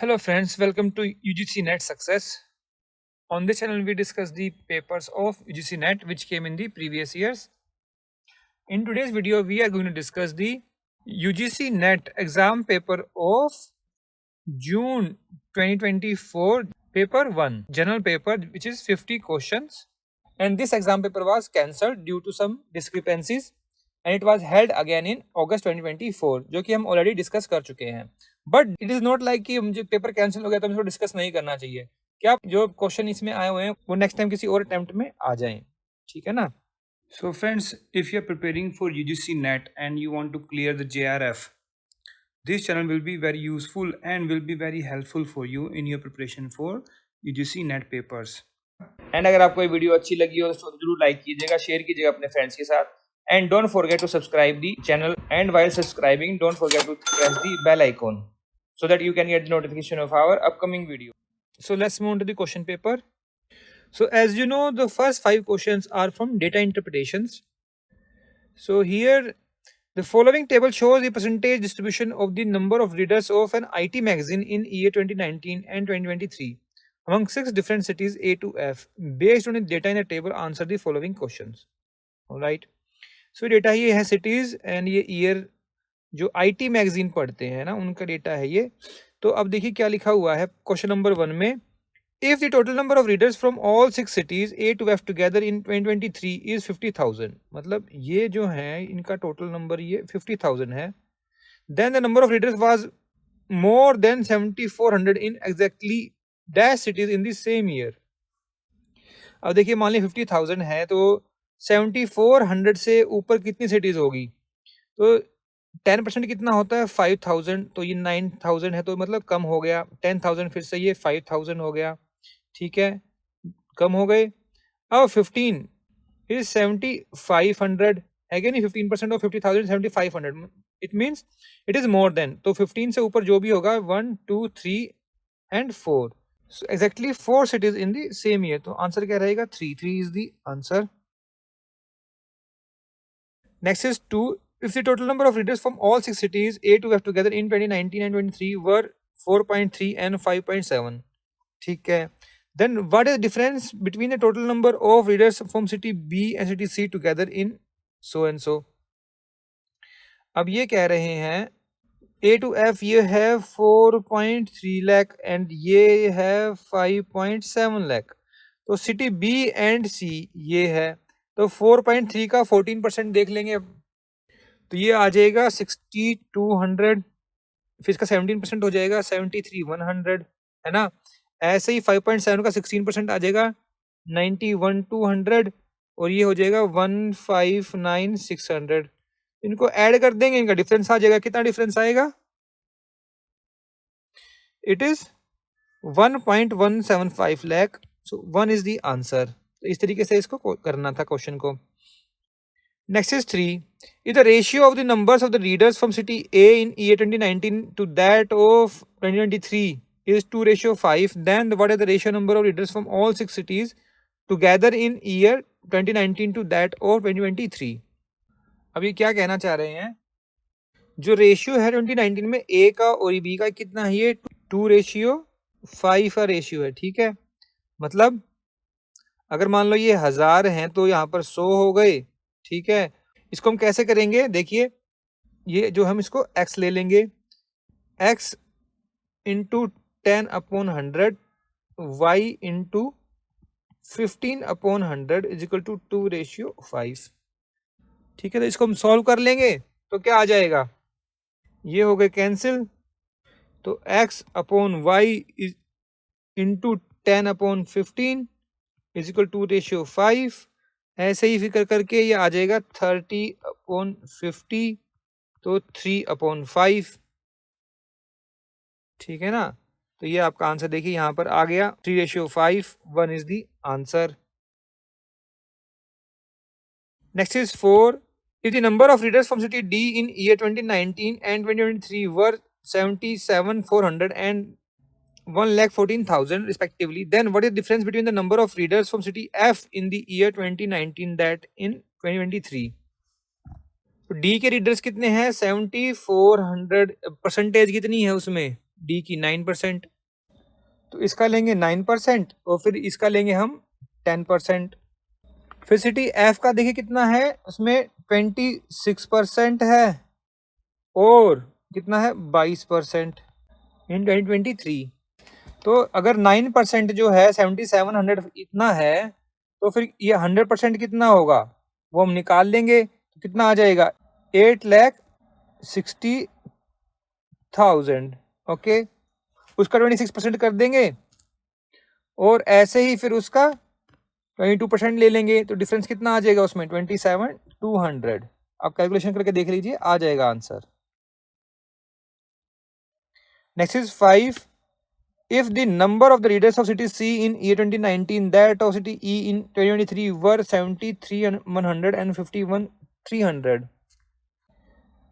Hello friends, welcome to UGC NET Success. On this channel we discuss the papers of UGC NET which came in the previous years. In today's video we are going to discuss the UGC NET exam paper of June 2024, paper 1, general paper, which is 50 questions, and this exam paper was cancelled due to some discrepancies and it was held again in August 2024, जो कि हम already discuss कर चुके हैं. But it is not like कि मुझे paper cancel हो गया तो हम इसको डिस्कस नहीं करना चाहिए. क्या जो क्वेश्चन इसमें आए हुए हैं वो नेक्स्ट टाइम किसी और अटेम्प्ट में आ जाएं. ठीक है ना. So friends, if you are preparing for UGC NET and you want to clear the JRF, this channel will be very useful and will be very helpful for you in your preparation for UGC NET papers. And अगर आपको ये video अच्छी लगी हो तो जरूर like कीजिएगा, share कीजिएगा अपने फ्रेंड्स के साथ, and don't forget to subscribe the channel, and while subscribing don't forget to press the bell icon so that you can get the notification of our upcoming video. So let's move on to the question paper. So as you know, the first 5 questions are from data interpretations. So here the following table shows the percentage distribution of the number of readers of an IT magazine in year 2019 and 2023 among 6 different cities A to F. Based on the data in the table, answer the following questions. Alright. So data ये है cities and ये year जो IT magazine पढ़ते हैं ना उनका data है ये. तो अब देखिए क्या लिखा हुआ है क्वेश्चन नंबर 1 में. If the total number of readers from all 6 cities A to F together in 2023 is 50,000, मतलब ये जो है इनका टोटल नंबर ये 50,000 है. Then the number of readers was more than 7,400 in exactly dash cities in the same year. अब देखिए मान लीजिए 50,000 है तो 7,400 से ऊपर कितनी सिटीज होगी, तो 10% कितना होता है 5,000, तो ये 9,000 है तो मतलब कम हो गया. 10,000 फिर से ये 5,000 हो गया. ठीक है, कम हो गए. अब 15 इज 7,500 है क्या नहीं. 15% of 50,000 7,500, it means it is more than. तो 15 से ऊपर जो भी होगा 1 2 3 and 4. So exactly 4 cities in the same year. तो आंसर क्या रहेगा 3 is the answer. Next is 2. If the total number of readers from all 6 cities A to F together in 2019 and 23 were 4.3 and 5.7, ठीक है, then what is the difference between the total number of readers from city B and city C together in so and so. अब ये कह रहे हैं A to F ये है 4.3 lakh and ये है 5.7 लाख. तो सिटी B एंड C ये है, तो 4.3 का 14% देख लेंगे. तो ये आ जाएगा 6,200, फिर इसका 17% हो जाएगा 73,100, है ना. ऐसे ही 5.7 का 16% आ जाएगा 91,200 और ये हो जाएगा 159,600. इनको ऐड कर देंगे, इनका डिफरेंस आ जाएगा. कितना डिफरेंस आएगा, it is 1.175 lakh. So 1 is the answer. तो इस तरीके से इसको करना था क्वेश्चन को. Next is 3. If the ratio of the numbers of the readers from city A in year 2019 to that of 2023 is 2:5, then what is the ratio number of readers from all 6 cities together in year 2019 to that of 2023? अभी क्या कहना चाह रहे हैं, जो ratio है 2019 में A का और B का कितना है, ये 2:5 का रेशियो है. ठीक है, मतलब अगर मान लो ये 1000 हैं तो यहाँ पर 100 हो गए. ठीक है, इसको हम कैसे करेंगे, देखिए ये जो हम इसको x ले लेंगे, x into 10/100 y into 15/100 is equal to 2:5. ठीक है, तो इसको हम सॉल्व कर लेंगे तो क्या आ जाएगा, ये हो गए कैंसिल. तो x/y is into 10/15 is equal to 2:5. ऐसे ही फिकर करके ये आ जाएगा 30/50, तो 3/5. ठीक है ना. तो ये आपका आंसर देखिए यहाँ पर आ गया 3:5. 1 is the answer. Next is 4. If the number of readers from city D in year 2019 and 2023 were 77,400 and 1,14,000 respectively, then what is the difference between the number of readers from city F in the year 2019 that in 2023? तो D के readers कितने हैं 7,400. Percentage कितनी है उसमें D की 9%. तो इसका लेंगे 9% और फिर इसका लेंगे हम 10%। फिर सिटी एफ का देखिए कितना है, उसमें 26% है और कितना है 22% इन 2023। तो अगर 9% जो है 7700 इतना है, तो फिर ये 100% कितना होगा वो हम निकाल लेंगे। तो कितना आ जाएगा 8,60,000। ओके, उसका 26% कर देंगे और ऐसे ही फिर उसका 22% ले लेंगे, तो डिफरेंस कितना आ जाएगा उसमें 27,200। आप कैलकुलेशन करके देख लीजिए, आ जाएगा answer. Next is 5। If the number of the readers of city C in year 2019 that of city E in 2023 were 73,100 and 51,300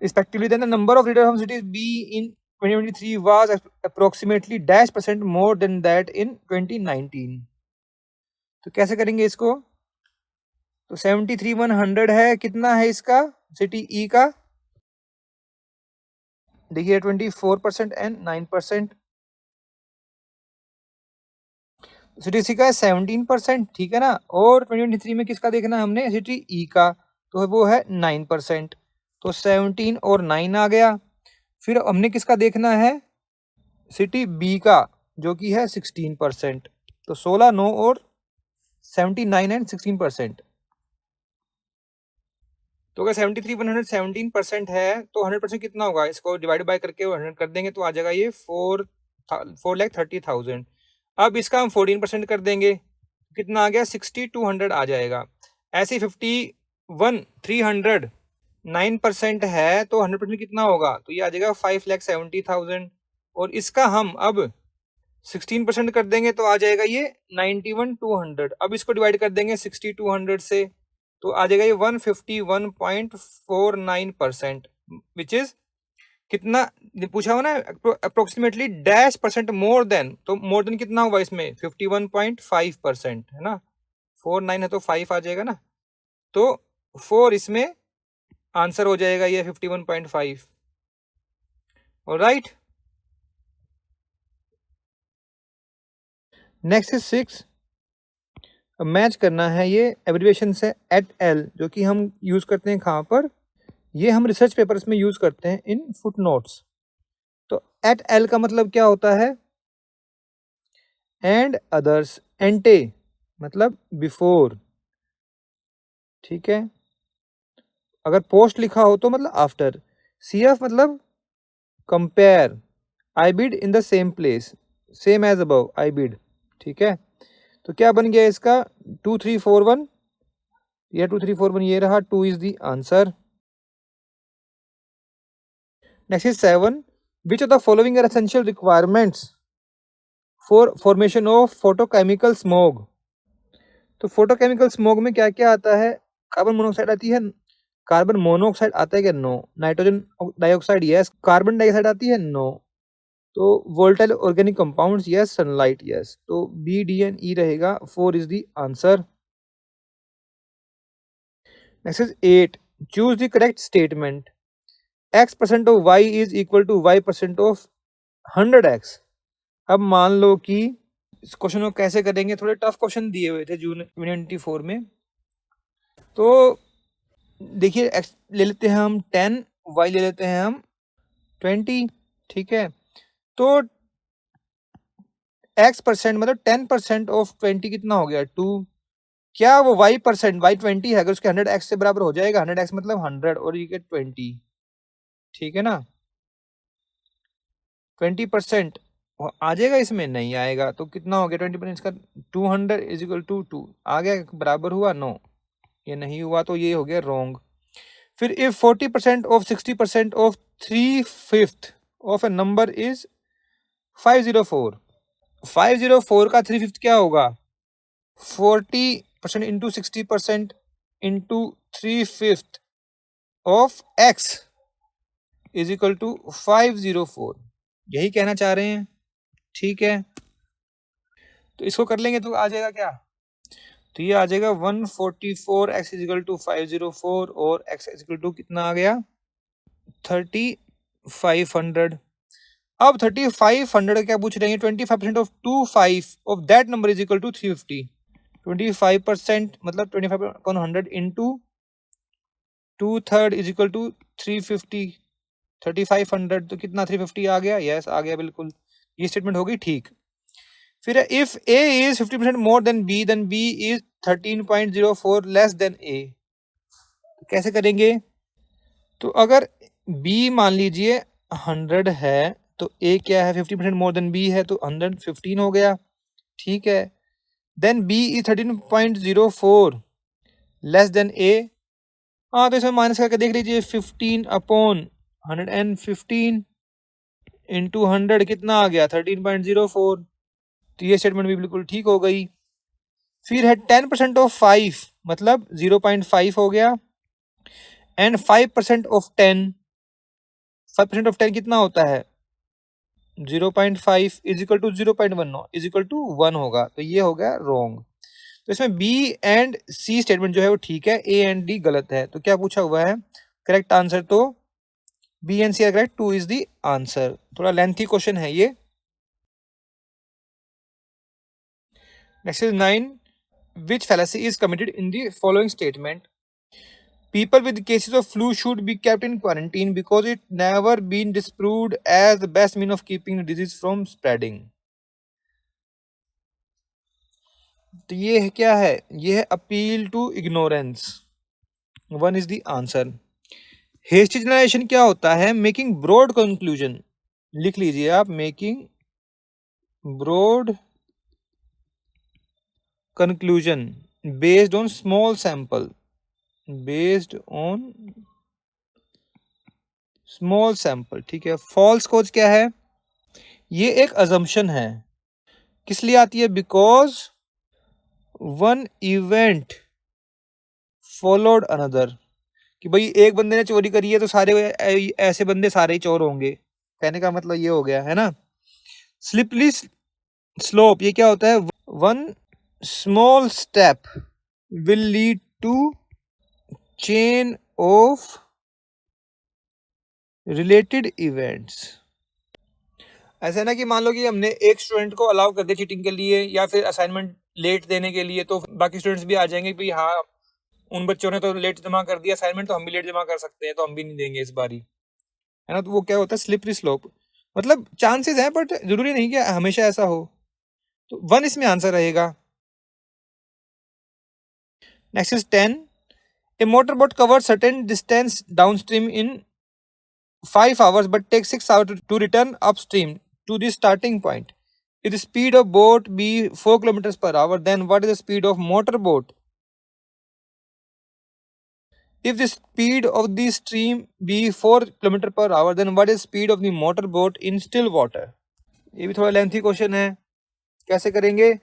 respectively, then the number of readers of city B in 2023 was approximately -% more than that in 2019. तो कैसे करेंगे इसको? तो 73,100 है, कितना है इसका city E का? देखिए 24% एंड 9%। सिटी सी का है 17%, ठीक है ना। और 2023 में किसका देखना है हमने, सिटी ई का, तो वो है 9%। तो 17 और 9 आ गया। फिर हमने किसका देखना है, सिटी बी का, जो कि है 16%। तो 16, 9 और 79 एंड 16%। तो अगर 73,100 17% है तो 100% कितना होगा, इसको डिवाइड बाय करके 100 कर देंगे तो आ जाएगा ये 4,30,000। अब इसका हम 14% कर देंगे, कितना आ गया 6,200 आ जाएगा। ऐसे 51,300 9% है तो 100% कितना होगा, तो ये आ जाएगा 5,70,000। और इसका हम अब 16% कर देंगे तो आ जाएगा ये 91,200। अब इसको डिवाइड कर देंगे 6,200 से, तो आ जाएगा ये 151.49%, विच इज कितना पूछा हुआ ना, अप्रोक्सीमेटली -% मोर देन। तो मोर देन कितना होगा इसमें 51.5% है ना। 49 है तो 5 आ जाएगा ना, तो 4 इसमें आंसर हो जाएगा ये 51.5। Alright, next is 6। मैच करना है, ये एब्रिविएशन से एट एल, जो कि हम यूज करते हैं कहाँ पर, ये हम रिसर्च पेपर्स में यूज करते हैं इन फुट नोट्स। तो एट एल का मतलब क्या होता है, एंड अदर्स, एंटे मतलब बिफोर, ठीक है। अगर पोस्ट लिखा हो तो मतलब आफ्टर। सी एफ मतलब compare, ibid in the same place, same as above ibid, ठीक है। तो क्या बन गया इसका 2,3,4,1, या 2,3,4,1 ये रहा, 2 is the answer. Next is 7। Which of the following are essential requirements for formation of photochemical smog. तो फोटोकेमिकल स्मोग में क्या क्या आता है, कार्बन मोनोऑक्साइड आती है, कार्बन मोनोऑक्साइड आता है क्या, no. Nitrogen dioxide yes, carbon dioxide आती है, नो। तो volatile organic compounds yes, sunlight yes. तो बी डी एंड ई रहेगा, 4 is the answer. Next is 8। Choose the correct statement, x% of y is equal to y% of 100x। अब मान लो कि इस question को कैसे करेंगे, थोड़े टफ क्वेश्चन दिए हुए थे जून 2024 में। तो देखिए x ले लेते हैं हम 10, y ले लेते हैं हम 20, ठीक है। तो x% मतलब 10% ऑफ 20 कितना हो गया 2। क्या वो y% y 20 है, अगर उसके 100x से बराबर हो जाएगा, 100x मतलब 100 और ये 20, ठीक है ना। 20% आ जाएगा इसमें, नहीं आएगा। तो कितना हो गया 20% इसका 200 इज इक्वल टू 2 आ गया, बराबर हुआ, नो ये नहीं हुआ, तो ये हो गया रॉन्ग। फिर if 40% of 60% of 3/5 of a number is 504, 504 का 3/5 क्या होगा, 40% into 60% into 3/5 of x is equal to 504, यही कहना चाह रहे हैं, ठीक है। तो इसको कर लेंगे तो आ जाएगा क्या, तो ये आ जाएगा 144 x इज इक्वल टू 504 और x इज इक्वल टू कितना आ गया 3,500। अब 3500 का क्या पूछ रहे हैं, 25% of 25 of that number is equal to 350। 25% मतलब 25/100 इंटू 2/3 इज इक्वल टू 350। 3500 तो कितना 350 आ गया, यस आ गया बिल्कुल, ये स्टेटमेंट होगी ठीक। फिर if A is 50% more than B is 13.04 less than A. कैसे करेंगे, तो अगर b मान लीजिए 100 है तो a क्या है 50% मोर देन b है तो 115 हो गया, ठीक है। Then b is 13.04 less than a, हाँ तो इसमें माइनस करके देख लीजिए 15/115 इंटू 100 कितना आ गया 13.04, तो ये स्टेटमेंट भी बिल्कुल ठीक हो गई। फिर है 10% ऑफ 5 मतलब 0.5 हो गया, एंड 5% ऑफ 10, 5% ऑफ 10 कितना होता है 0.5 is equal to 0.1 is equal to 1 होगा, तो ये हो गया रॉन्ग। तो इसमें बी एंड सी स्टेटमेंट जो है वो ठीक है, ए एंड डी गलत है। तो क्या पूछा हुआ है, करेक्ट आंसर तो B and C are correct, 2 is the answer. थोड़ा लेंथी क्वेश्चन है ये। Next is 9, which fallacy is committed in the following statement? People with cases of flu should be kept in quarantine because it never been disproved as the best mean of keeping the disease from spreading. तो ये है क्या है, ये है appeal to ignorance, 1 is the answer. Hasty generation क्या होता है, मेकिंग ब्रॉड कंक्लूजन, लिख लीजिए आप, making broad conclusion based on small sample, based on small sample, ठीक है। फॉल्स कोज क्या है, ये एक अजम्पशन है, किस लिए आती है, because one event followed another, कि भाई एक बंदे ने चोरी करी है तो सारे ऐसे बंदे सारे ही चोर होंगे, कहने का मतलब ये हो गया है ना। स्लिपरी स्लोप ये क्या होता है, one small step will lead to chain of related events. ऐसा ना कि मान लो कि हमने एक स्टूडेंट को अलाउ कर दिया चीटिंग के लिए या फिर असाइनमेंट लेट देने के लिए, तो बाकी स्टूडेंट्स भी आ जाएंगे कि हाँ उन बच्चों ने तो लेट जमा कर दिया असाइनमेंट, तो हम भी लेट जमा कर सकते हैं, तो हम भी नहीं देंगे इस बारी, है ना। तो वो क्या होता है, स्लिपरी स्लोप, मतलब चांसेस हैं बट जरूरी नहीं कि हमेशा ऐसा हो, तो 1 इसमें आंसर रहेगा। Next is 10, A motor boat cover certain distance down stream in 5 hours but takes 6 hours to return upstream to the starting point. If the speed of boat be 4 kilometers per hour, then what is the speed of motor boat? If the speed of the stream be 4 kilometers per hour, then what is the speed of the motor boat in still water? ये भी थोड़ा lengthy question है, कैसे करेंगे।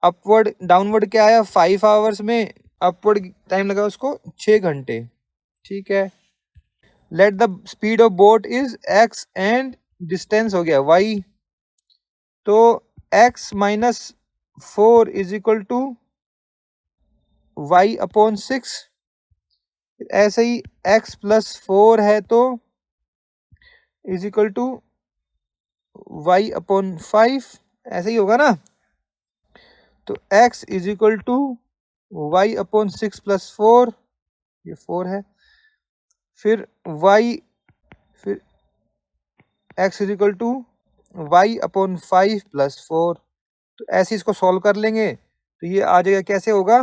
Upward downward क्या आया 5 hours में, upward time लगा उसको 6 घंटे, ठीक है। Let the speed of boat is x and distance हो गया y, तो x minus 4 is equal to y upon 6, ऐसे ही x प्लस 4 है तो is equal to y upon 5, ऐसे ही होगा ना। तो x is equal to y upon 6 plus 4, ये 4 है, फिर y, फिर x is equal to y upon 5 plus 4, तो ऐसे इसको सॉल्व कर लेंगे तो ये आ जाएगा, कैसे होगा,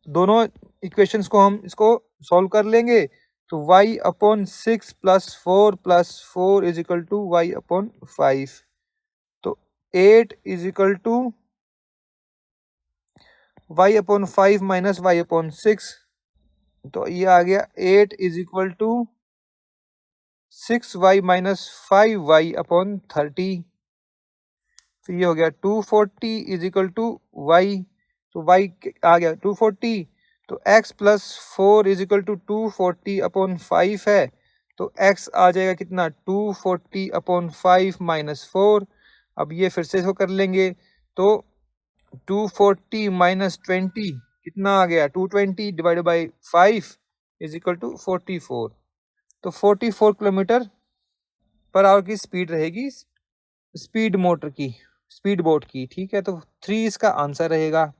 दोनों इक्वेशंस को हम इसको सॉल्व कर लेंगे, तो y upon 6 plus 4 is equal to y upon 5, तो 8 is equal to y upon 5 minus y upon 6, तो ये आ गया 8 is equal to 6y minus 5y upon 30, फिर ये हो गया 240 इज इक्वल टू y, तो y आ गया 240, तो x plus 4 is equal to 240 upon 5 है, तो x आ जाएगा कितना 240 अपॉन 5 माइनस 4। अब ये फिर से इसको कर लेंगे, तो 240 माइनस 20 कितना आ गया 220 divide by 5 is equal to 44, तो 44 किलोमीटर पर आवर की स्पीड रहेगी स्पीड मोटर की, स्पीड बोट की, ठीक है। तो 3 इसका आंसर रहेगा।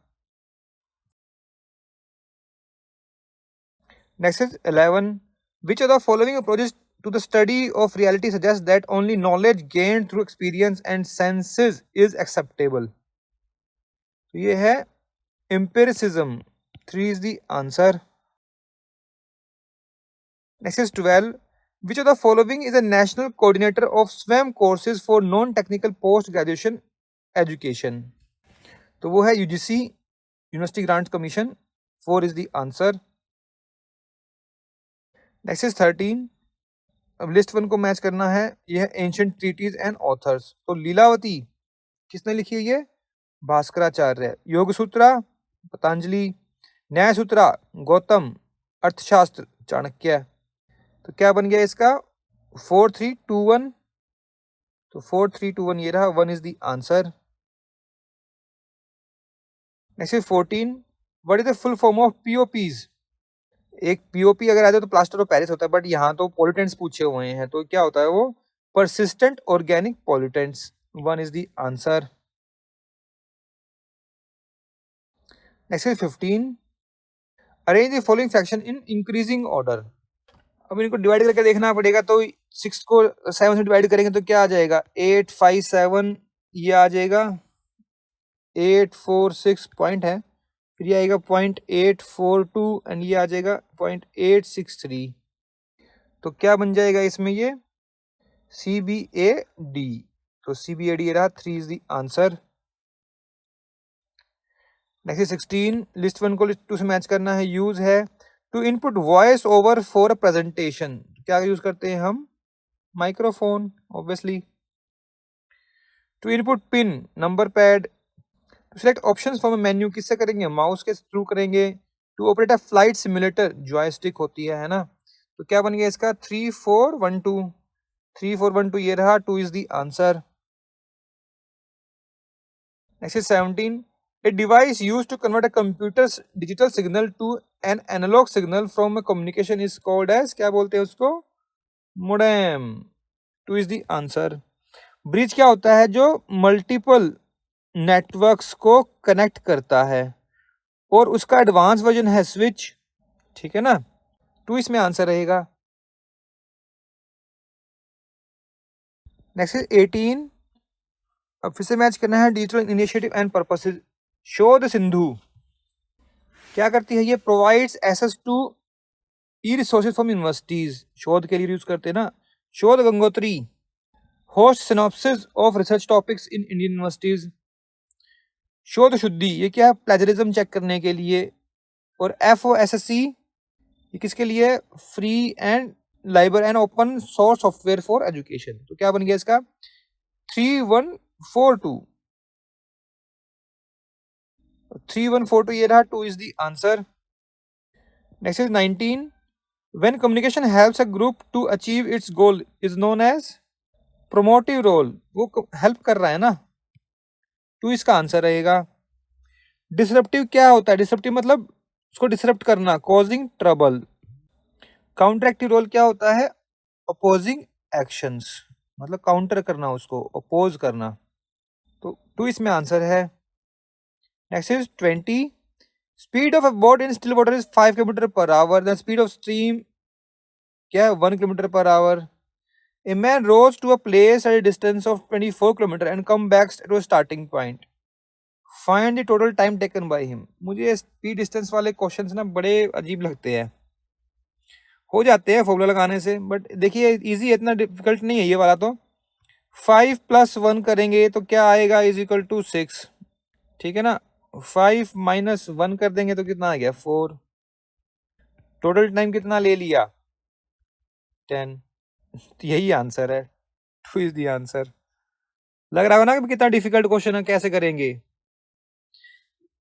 Next is 11, which of the following approaches to the study of reality suggests that only knowledge gained through experience and senses is acceptable? तो ये है empiricism, 3 is the answer. Next is 12, which of the following is a national coordinator of SWAM courses for non-technical post graduation education? तो वो है UGC, university grants commission, 4 is the answer. Next is 13, अब list 1 को match करना है। यह है ancient treaties and authors. तो लीलावती किसने लिखी है? ये भास्कराचार्य। योग सूत्रा पतंजलि, न्याय सूत्रा गौतम, अर्थशास्त्र चाणक्य। तो क्या बन गया इसका? 4321। तो 4321 ये रहा, 1 is the answer. Next is 14, what is the full form of POPs? एक पीओपी अगर आ जाए तो प्लास्टर ऑफ पेरिस होता है, बट यहाँ तो पॉल्यूटेंट्स पूछे हुए हैं, तो क्या होता है वो? Persistent organic pollutants, 1 is the answer. Next is 15, arrange the following fraction in increasing order. अब इनको डिवाइड करके देखना पड़ेगा। तो 6 को 7 से डिवाइड करेंगे तो क्या आ जाएगा? 857 ये आ जाएगा, 846 पॉइंट है, फिर ये आएगा 0.842 एंड ये आ जाएगा 0.863। तो क्या बन जाएगा इसमें? ये CBAD। तो CBAD ये रहा, 3 is the answer. Next 16, list 1 को लिस्ट 2 से मैच करना है। यूज है to input voice over for presentation. क्या यूज करते हैं हम? Microphone obviously. To input pin, number pad. To select options from a menu, किससे करेंगे? माउस के थ्रू करेंगे। To operate a flight simulator, joystick होती है ना। तो क्या बन गया इसका? 3412। 3412 ये रहा, 2 is the answer. Next is 17, a device used to convert a computer's digital signal to an analog signal from a communication is called as, क्या बोलते हैं उसको? Modem, 2 is the answer. Bridge क्या होता है? जो मल्टीपल नेटवर्क्स को connect करता है, और उसका एडवांस वर्जन है स्विच, ठीक है ना। 2 इसमें आंसर रहेगा। नेक्स्ट इज 18, अब फिर से मैच करना है डिजिटल इनिशिएटिव एंड पर्पसेस। शोध सिंधु क्या करती है? ये provides access to e resources from universities, शोध के लिए यूज करते हैं ना। Shodh Gangotri host synopsis of research topics in Indian universities. Shodh Shuddhi ये क्या है? प्लेजरिज्म चेक करने के लिए। और FOSSC ये किसके लिए? Free and Liber and open source software for education. तो क्या बन गया इसका? 3142। 3142 ये रहा, 2 is the answer. Next is 19, when communication helps a group to achieve its goal is known as promotive role। वो हेल्प कर रहा है ना, 2 इसका आंसर रहेगा। डिसरप्टिव क्या होता है? डिसरप्टिव मतलब उसको डिसरप्ट करना, causing trouble. Counter active role क्या होता है? अपोजिंग एक्शंस, मतलब काउंटर करना, उसको अपोज करना। तो 2 इसमें आंसर है। Next is 20, speed of a boat in still water is 5 kilometre per our, the speed of stream क्या है? 1 kilometre per our. A man rose to a place at a distance of 24 kilometers and come back to a starting point. Find the total time taken by him। मुझे speed distance वाले questions ना बड़े अजीब लगते हैं, हो जाते हैं फॉर्मूला लगाने से, बट देखिए इजी है, इतना डिफिकल्ट नहीं है ये वाला। तो 5 + 1 करेंगे तो क्या आएगा? इज इक्वल टू 6, ठीक है ना। 5 - 1 कर देंगे तो कितना आ गया? 4। टोटल टाइम कितना ले लिया? 10। तो यही आंसर है, 2 इज द आंसर। लग रहा हो ना कि कितना डिफिकल्ट क्वेश्चन है, कैसे करेंगे?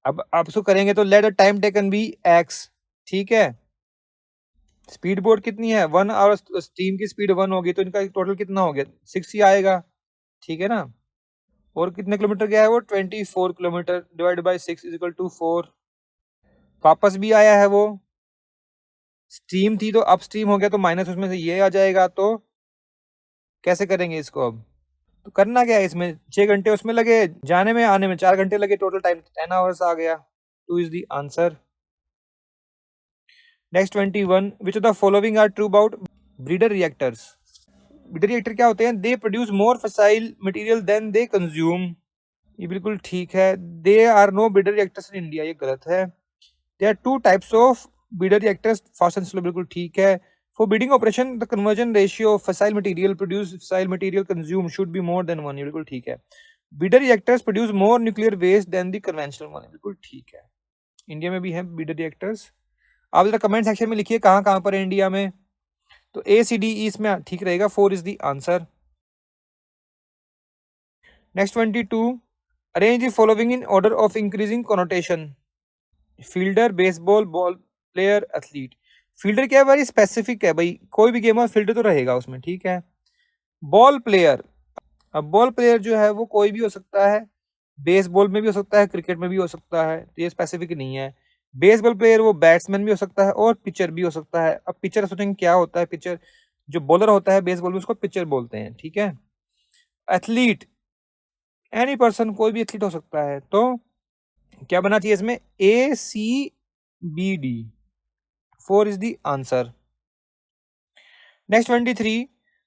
अब आप इसको करेंगे तो let the time taken be x, ठीक है। स्पीड बोट कितनी है? 1, और स्टीम की स्पीड 1 होगी, तो इनका टोटल कितना हो गया? 6 ही आएगा, ठीक है ना। और कितने किलोमीटर गया है वो? 24 kilometre, divide by 6 is equal to 4। वापस भी आया है वो, स्टीम थी तो अप स्ट्रीम हो गया, तो माइनस उसमें से ये आ जाएगा। तो कैसे करेंगे इसको अब? तो करना क्या है इसमें, 6 घंटे उसमें लगे, जाने में आने में 4 घंटे लगे, टोटल टाइम 10 आवर्स आ गया। 2 is the answer. Next 21, which of the following are true about breeder reactors? Breeder reactor क्या होते हैं? They produce more fissile material than they consume. ये बिल्कुल ठीक है। They are no breeder reactors in India, ये गलत है। There are 2 types of breeder reactors, fast and slow, बिल्कुल ठीक है। For breeding operation the conversion ratio of fissile material produce fissile material consume should be more than 1, ये बिल्कुल ठीक है। Breeder reactors produce more nuclear waste than the conventional one, बिल्कुल ठीक है। इंडिया में भी है ब्रीडर रिएक्टर्स। आप जरा कमेंट सेक्शन में लिखिए कहाँ कहाँ पर है इंडिया में। तो ए सी डी ई इसमें ठीक रहेगा, 4 is the answer. Next 22, arrange the following in order of increasing connotation. Fielder, baseball, ball player, athlete. Fielder क्या है भाई? स्पेसिफिक है भाई, कोई भी गेम है फील्डर तो रहेगा उसमें, ठीक है। बॉल प्लेयर, अब बॉल प्लेयर जो है वो कोई भी हो सकता है, बेसबॉल में भी हो सकता है, क्रिकेट में भी हो सकता है, तो ये स्पेसिफिक नहीं है। बेसबॉल प्लेयर वो बैट्समैन भी हो सकता है और पिचर भी हो सकता है। अब पिचर सोचेंगे क्या होता है? पिचर जो बॉलर होता है बेसबॉल में, उसको पिचर बोलते हैं, ठीक है। एथलीट, एनी पर्सन, कोई भी एथलीट हो सकता है। तो क्या बना चाहिए इसमें? A C B D, 4 is the answer. Next 23,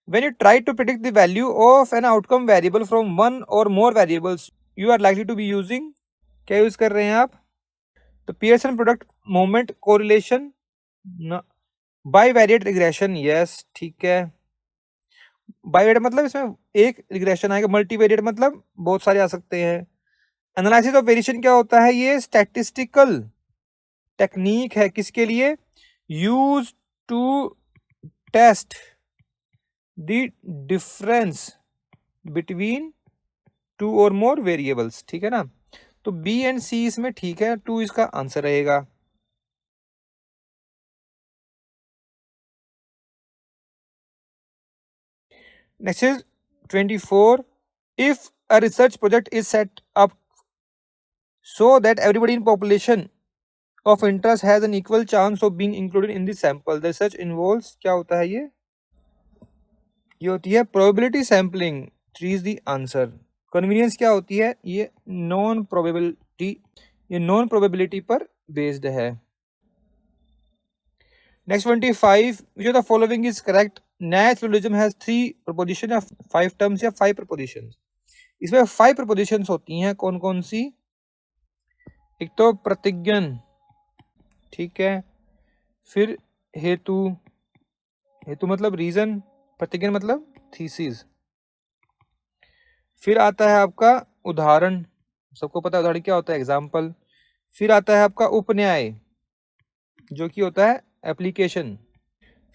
when you try to predict the value of an outcome variable from one or more variables, you are likely to be using, क्या use कर रहे हैं आप? तो Pearson product moment correlation, bivariate regression, yes ठीक है। Bivariate मतलब इसमें एक रिग्रेशन आएगा, मल्टीवेरिएट मतलब बहुत सारे आ सकते हैं। एनालिसिस ऑफ वेरिएशन क्या होता है? ये स्टैटिस्टिकल टेक्निक है, किसके लिए? Use to test the difference between 2 और मोर वेरिएबल्स, ठीक है ना। तो बी एंड सी इसमें ठीक है, 2 इसका आंसर रहेगा। Next is 24, if a research project is set up so that everybody in population of interest has an equal chance of being included in the sample, the research involves, क्या होता है ये होती है probability sampling, 3 is the answer. Convenience क्या होती है? ये नॉन प्रोबेबिलिटी, ये नॉन प्रोबेबिलिटी पर बेस्ड है। Next 25, which of the following is correct? Naturalism has 3 preposition या 5 टर्म्स या 5 प्रपोजिशंस। इसमें 5 प्रपोजिशंस होती हैं, कौन कौन सी? एक तो प्रतिज्ञन, ठीक है। फिर हेतु, हेतु मतलब रीजन, प्रतिज्ञन मतलब थीसिस। फिर आता है आपका उदाहरण, सबको पता है उदाहरण क्या होता है? एग्जाम्पल। फिर आता है आपका उपन्याय, जो कि होता है एप्लीकेशन।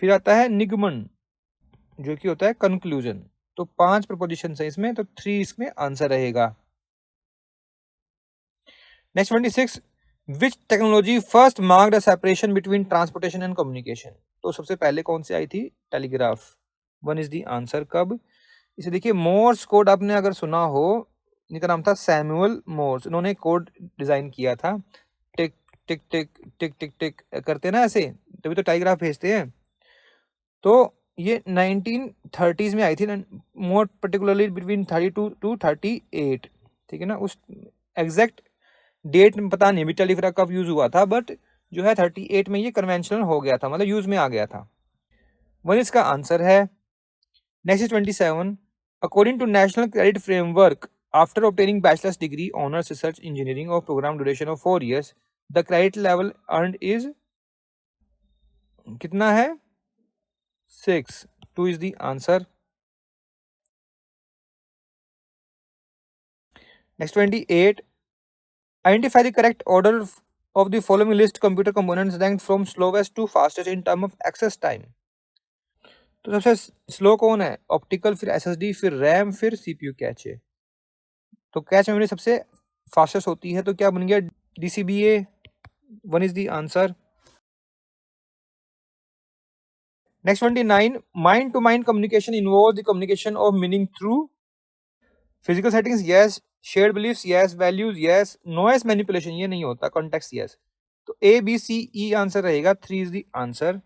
फिर आता है निगमन, जो कि होता है कंक्लूजन। तो 5 प्रपोजिशन है इसमें, तो 3 इसमें आंसर रहेगा। Next 26, which technology first marked a separation between transportation and communication? तो सबसे पहले कौन सी आई थी? Telegraph, 1 is the answer. कब? इसे देखिए, मोर्स कोड आपने अगर सुना हो, इनका नाम था सैमुअल मोर्स, इन्होंने कोड डिजाइन किया था। टिक टिक टिक टिक टिक टिक करते ना ऐसे, तभी तो टेलीग्राफ भेजते हैं। तो ये 1930s में आई थी, मोर पर्टिकुलरली बिटवीन 32 टू 38, ठीक है ना। उस एग्जैक्ट डेट में पता नहीं अभी टेलीग्राफ कब यूज हुआ था, बट जो है 38 में ये कन्वेंशनल हो गया था, मतलब यूज में आ गया था। 1 इसका आंसर है। Next 27, according to national credit framework, after obtaining bachelor's degree honours research engineering और programme duration of 4 years, the credit level earned is कितना है? 6, 2 is the answer. Next 28, identify the correct order of the following list computer components ranked from slowest to fastest in term of access time. तो सबसे slow कौन है? Optical, फिर SSD, फिर RAM, फिर CPU cache. तो कैच मेमोरी सबसे fastest होती है, तो क्या बन गया? DCBA, 1 is the answer. Next 29, mind to mind communication involve the communication of meaning through physical settings, yes. Shared beliefs, yes. Values, yes. Noise manipulation, ये नहीं होता। Context, yes. तो A B C E answer रहेगा, 3 is the answer.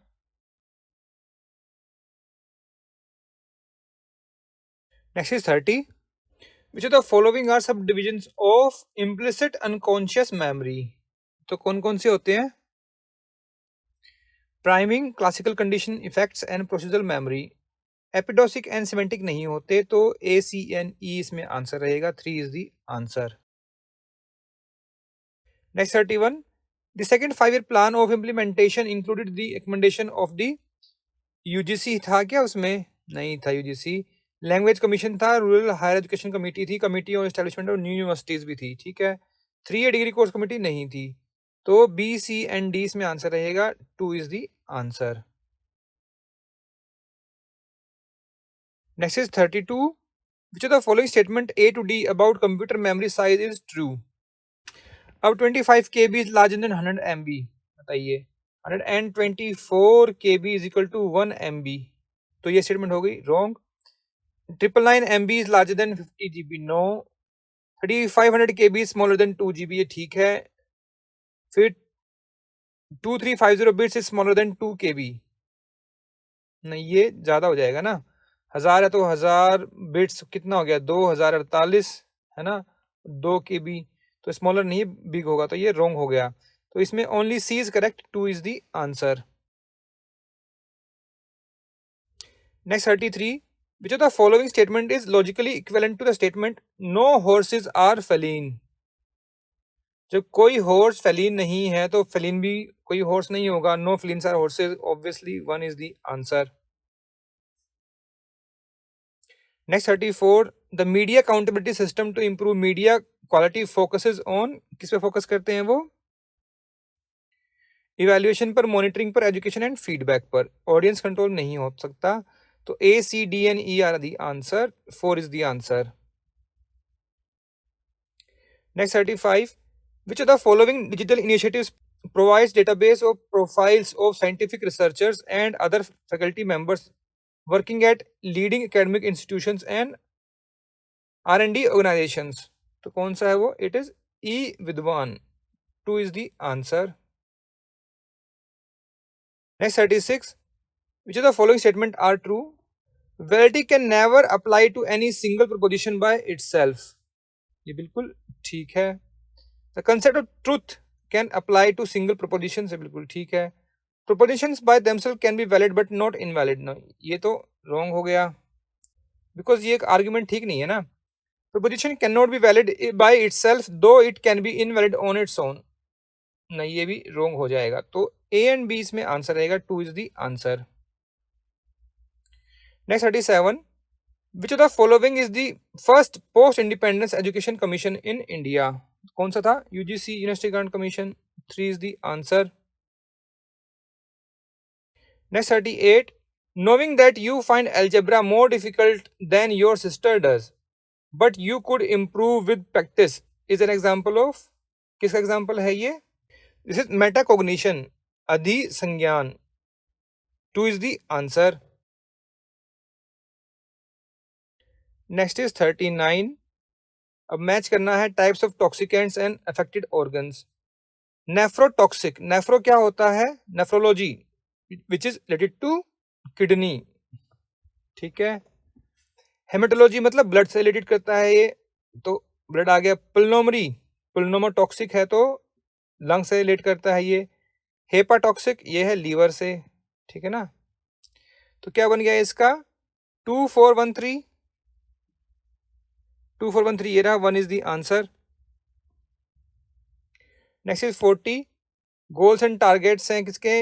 Next is 30. Which of the following are sub division of implicit unconscious memory. तो कौन कौन से होते हैं? Priming, classical condition, effects and procedural memory. Episodic and semantic नहीं होते, तो ACNE इसमें आंसर रहेगा. 3 is the answer. Next 31. The second 5 year plan of implementation included the recommendation of the UGC. था क्या उसमें? नहीं था UGC. लैंग्वेज कमीशन था, रूरल हायर एजुकेशन कमेटी थी, committee on establishment of new universities भी थी. ठीक है. 3 ईयर डिग्री कोर्स कमेटी नहीं थी. तो B, C and D इसमें आंसर रहेगा. 2 is the answer. Next is 32. Which of the following statement A to D about computer memory size is true. अब 25 KB is larger than 100 MB. बताइए. 124 KB is equal to 1 MB. तो ये statement हो गई wrong. 999 MB is larger than 50 GB. No. 3500 KB is smaller than 2 GB. ये ठीक है. फिर 2350 bits is smaller than 2 KB. नहीं, ये ज़्यादा हो जाएगा ना. 1000 है तो 1000 बिट्स कितना हो गया? 2048 है ना. 2 KB तो स्मॉलर नहीं बिग होगा, तो ये रॉन्ग हो गया. तो इसमें only C is correct. 2 is the answer. Next 33. Which of the following statement is logically equivalent to the statement no horses are feline. जब कोई हॉर्स फेलिन नहीं है तो फेलिन भी कोई हॉर्स नहीं होगा. No felines are horses. Obviously 1 is the answer. Next 34. The media accountability system to improve media quality focuses on. किस पे फोकस करते हैं वो? इवैल्यूएशन पर, मॉनिटरिंग पर, एजुकेशन एंड फीडबैक पर. ऑडियंस कंट्रोल नहीं हो सकता. तो A, C, D and E are the answer. 4 is the answer. Next 35. Which of the following digital initiatives provides database of profiles of scientific researchers and other faculty members working at leading academic institutions and R&D organizations. तो कौन सा है वो? It is eVidwan. 2 is the answer. Next 36. Which of the following statement are true? Validity can never apply to any single proposition by itself. ये बिल्कुल ठीक है. The concept of truth can apply to single propositions. ये बिल्कुल ठीक है. Propositions by themselves can be valid but not invalid. No, ये तो wrong हो गया, because ये एक argument ठीक नहीं है ना. Proposition cannot be valid by itself though it can be invalid on its own. नहीं, ये भी wrong हो जाएगा. तो A and B इसमें आंसर रहेगा. 2 is the answer. Next 37. Which of the following is the first post independence education commission in India? कौन सा था? UGC, University Grant Commission. 3 is the answer. Next 38. Knowing that you find algebra more difficult than your sister does, but you could improve with practice, is an example of. किसका example है ये? This is metacognition. अधिसंज्ञान. 2 is the answer. Next is 39. अब match करना है types of toxicants and affected organs. Nephrotoxic. Nephro क्या होता है? Nephrology, which is related to kidney. ठीक है. हेमेटोलॉजी मतलब ब्लड से रिलेटेड करता है ये, तो ब्लड आ गया. पुल्मोनरी, पुल्मोनोटॉक्सिक है तो लंग से रिलेट करता है ये. हेपाटॉक्सिक ये है लीवर से. ठीक है ना. तो क्या बन गया इसका? 2413. 2413 ये रहा. 1 is the answer. Next is 40. Goals and targets हैं किसके?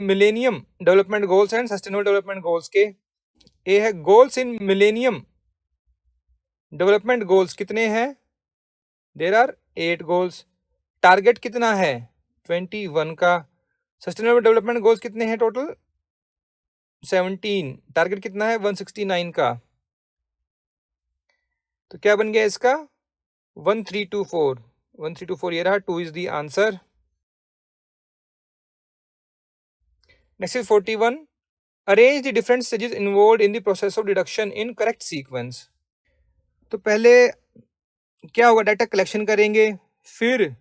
Millennium development goals and sustainable development goals के. ए है goals in millennium development goals. कितने हैं? There are 8 goals. टारगेट कितना है? 21 का. सस्टेनेबल डेवलपमेंट गोल्स कितने हैं टोटल? 17. टारगेट कितना है? 169 का. तो क्या बन गया इसका? 1324. 1324 ये रहा. 2 is the answer. Next is 41. Arrange the different stages involved in the process of deduction in correct sequence. तो पहले क्या होगा? डाटा कलेक्शन करेंगे, फिर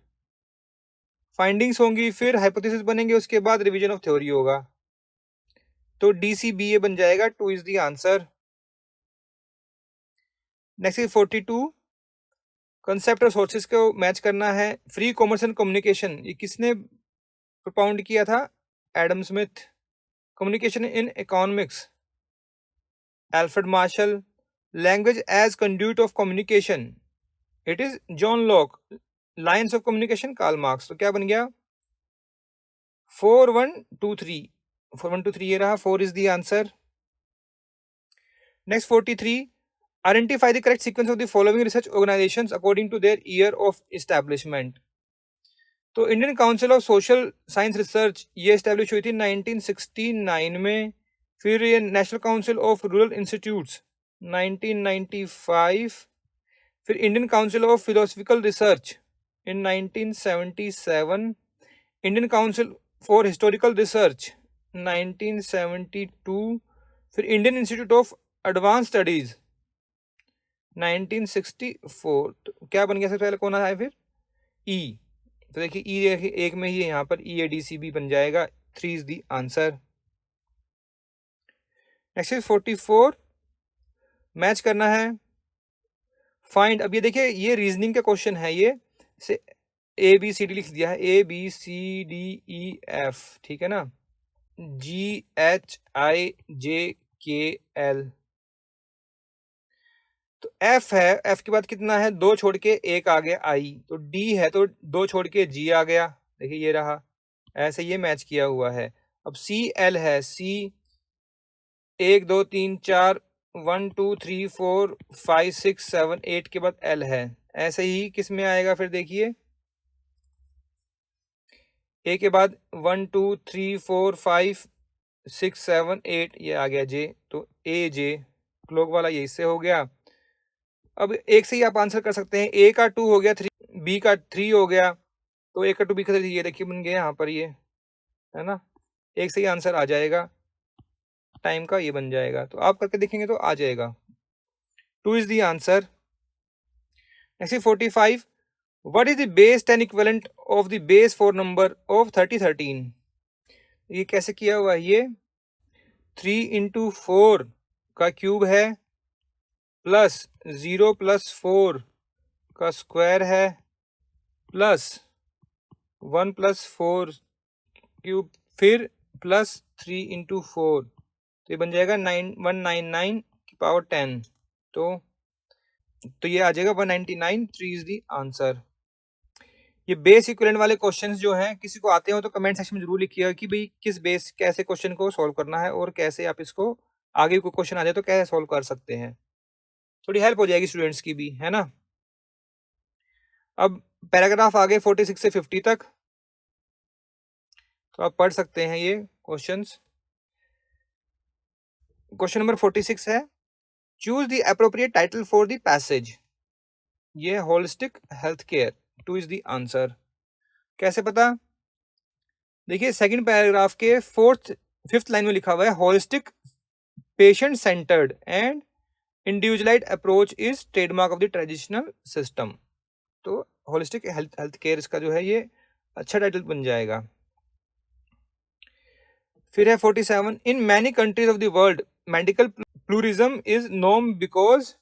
फाइंडिंग्स होंगी, फिर हाइपोथेसिस बनेंगे, उसके बाद रिवीजन ऑफ थ्योरी होगा. तो DCBA बन जाएगा. 2 is the answer. Next is 42, concept और सोर्सेज को मैच करना है। फ्री कॉमर्स एंड कम्युनिकेशन, ये किसने प्रोपाउंड किया था? Adam Smith. Communication in economics, Alfred Marshall. Language as conduit of communication, it is John Locke. Lines of communication, Karl Marx. तो क्या बन गया? 4123, 4123 ये रहा, 4 is the answer. Next 43, identify the correct sequence of the following research organisations according to their year of establishment. तो Indian Council of Social Science Research ये establish हुई थी 1969 में। फिर ये national council of rural institutes 1995। फिर Indian Council of philosophical research in 1977। Indian council for historical research 1972। फिर Indian institute of advance studies 1964। तो क्या बन गया? सबसे पहले कौन आया? फिर ई। तो देखिए ई एक में ही है, यहाँ पर EADCB बन जाएगा। 3 is the answer. Next is 44, match करना है। फाइंड, अब ये देखिए ये रीजनिंग का क्वेश्चन है, ये से ABCD लिख दिया है, ABCDEF, ठीक है ना, GHIJKL। तो F है, F के बाद कितना है? 2 छोड़ के एक आ गया I। तो D है तो 2 छोड़ के G आ गया, देखिए ये रहा, ऐसे ये मैच किया हुआ है। अब CL है, C 1 2 3 4 1 2 3 4 5 6 7 8 के बाद L है। ऐसे ही किस में आएगा फिर? देखिए A के बाद 1 2 3 4 5 6 7 8 ये आ गया J, तो AJ क्लोक वाला ये इससे हो गया। अब एक से ही आप आंसर कर सकते हैं। A का 2 हो गया, 3 B का 3 हो गया, तो A का 2 B का 3, ये देखिए बन गया यहाँ पर, ये है ना, एक से ही आंसर आ जाएगा, टाइम का ये बन जाएगा। तो आप करके देखेंगे तो आ जाएगा। 2 is the answer. Next 45, what is the base 10 equivalent of the base 4 number of 3013? ये कैसे किया हुआ है? ये 3 into 4 का क्यूब है, प्लस 0 + 4 का स्क्वायर है, प्लस 1 + 4 क्यूब, फिर प्लस 3 into 4, तो ये बन जाएगा 199 की पावर 10। तो ये आ जाएगा 199। 3 इज द आंसर। ये बेस इक्विवेलेंट वाले क्वेश्चंस जो हैं, किसी को आते हो तो कमेंट सेक्शन में जरूर लिखिएगा कि भाई किस बेस कैसे क्वेश्चन को सॉल्व करना है, और कैसे आप इसको आगे कोई क्वेश्चन आ जाए तो कैसे सॉल्व कर सकते हैं। थोड़ी हेल्प हो जाएगी स्टूडेंट्स की भी, है ना। अब पैराग्राफ आ गए 46 से 50 तक, तो आप पढ़ सकते हैं ये क्वेश्चंस। क्वेश्चन नंबर 46 है, choose the appropriate title for the passage. ये holistic health care. 2 is the answer. कैसे पता? देखिए सेकंड पैराग्राफ के 5th लाइन में लिखा हुआ है, holistic patient centred and individualised approach is trademark of the traditional system. तो होलिस्टिक हेल्थ केयर इसका जो है ये अच्छा टाइटल बन जाएगा। फिर है 47, in many countries of the world medical pluralism is known because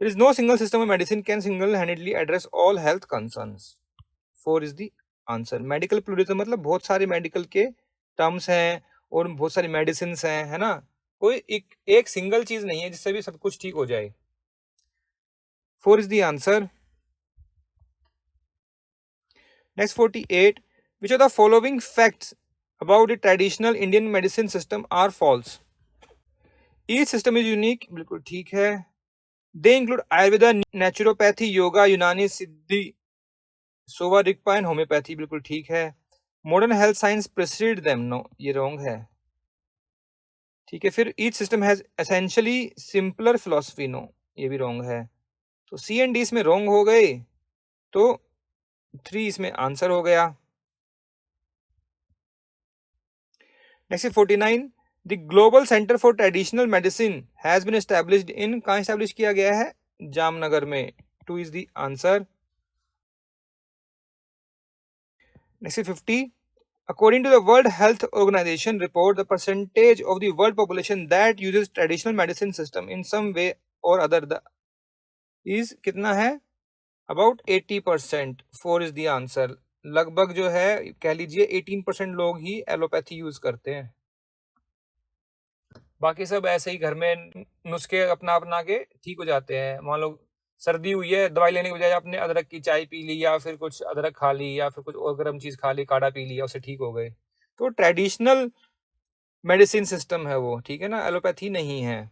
there is no single system of medicine can single handedly address all health concerns. 4 is the answer. Medical pluralism मतलब बहुत सारे medical के terms हैं और बहुत सारी medicine हैं, है ना, कोई एक सिंगल चीज नहीं है जिससे भी सब कुछ ठीक हो जाए। 4 is the answer. Next 48, which of the following facts about the traditional Indian medicine system are false? Each system is unique, बिल्कुल ठीक है। They include Ayurveda, naturopathy, yoga, यूनानी, सिद्धि, सोवा, रिगपा एंड होम्योपैथी, बिल्कुल ठीक है। Modern health science precede them, no, ये wrong है, ठीक है। फिर each system has essentially simpler philosophy, no, ये भी रॉन्ग है। तो C एंड D इसमें रॉन्ग हो गए, तो 3 इसमें आंसर हो गया। Next 49, the global centre for traditional medicine has been established in, कहाँ एस्टैब्लिश किया गया है? जामनगर में। 2 is the answer. Next 50, according to the World Health Organization report, the percentage of the world population that uses traditional medicine system in some way और other is कितना है, about 80%, 4 is the answer. लगभग जो है कह लीजिए 18% लोग ही allopathy use करते हैं, बाकी सब ऐसे ही घर में नुस्खे अपना अपना के ठीक हो जाते हैं। मान लो सर्दी हुई है, दवाई लेने के बजाय आपने अदरक की चाय पी ली, या फिर कुछ अदरक खा ली, या फिर कुछ और गर्म चीज खा ली, काढ़ा पी लिया, उससे ठीक हो गए। तो ट्रेडिशनल मेडिसिन सिस्टम है वो, ठीक है ना, एलोपैथी नहीं है।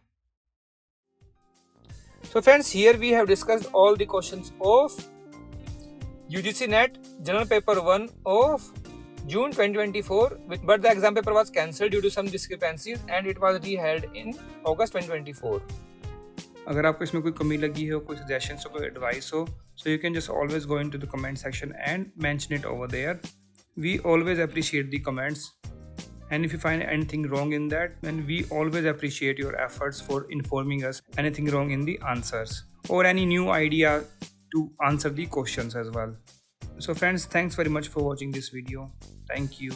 So friends, here we have discussed all the questions of UGC NET General Paper 1 of June 2024, but the exam paper was cancelled due to some discrepancies and it was reheld in August 2024. अगर आपको इसमें कोई कमी लगी हो, कोई suggestions हो, कोई एडवाइस हो, so you can just always go into the comment section and mention it over there. We always appreciate the comments. And if you find anything wrong in that, then we always appreciate your efforts for informing us anything wrong in the answers or any new idea to answer the questions as well. So friends, thanks very much for watching this video. Thank you.